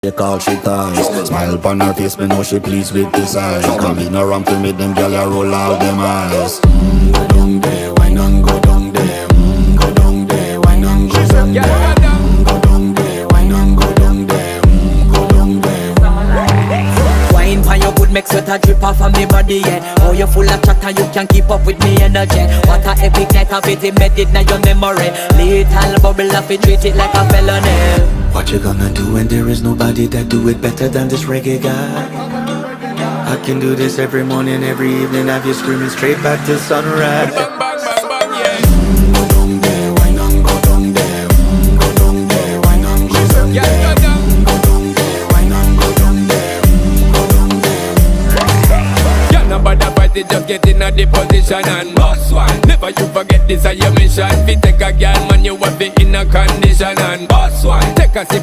They call she ties. Smile upon her face, me know she pleased with this eyes. Come in around to meet them girl, you roll out them eyes. Go down there, why not go down there? Go down there, why not go down there? Go down there, why not go down there? Go down there. Wine pan your good, make sweat a drip off of me body, yeah. Oh, you full of chatter, you can keep up with me energy. What a epic night of it, embedded in your memory. Little bubble of it, treat it like a felony. What you gonna do when there is nobody that do it better than this reggae guy? I can do this every morning, every evening, have you screaming straight back to sunrise. Bang, bang, bang, bang, yeah. Go down there, why not go down there? Go down there, why not go down there? Yeah, go down. Go down there, why not go down there? Go down there. Yeah, nobody fight it, just get in a the position and boss one. Never you forget this is your mission. If you take a girl, man, you have it in a condition and boss one. Take a sip.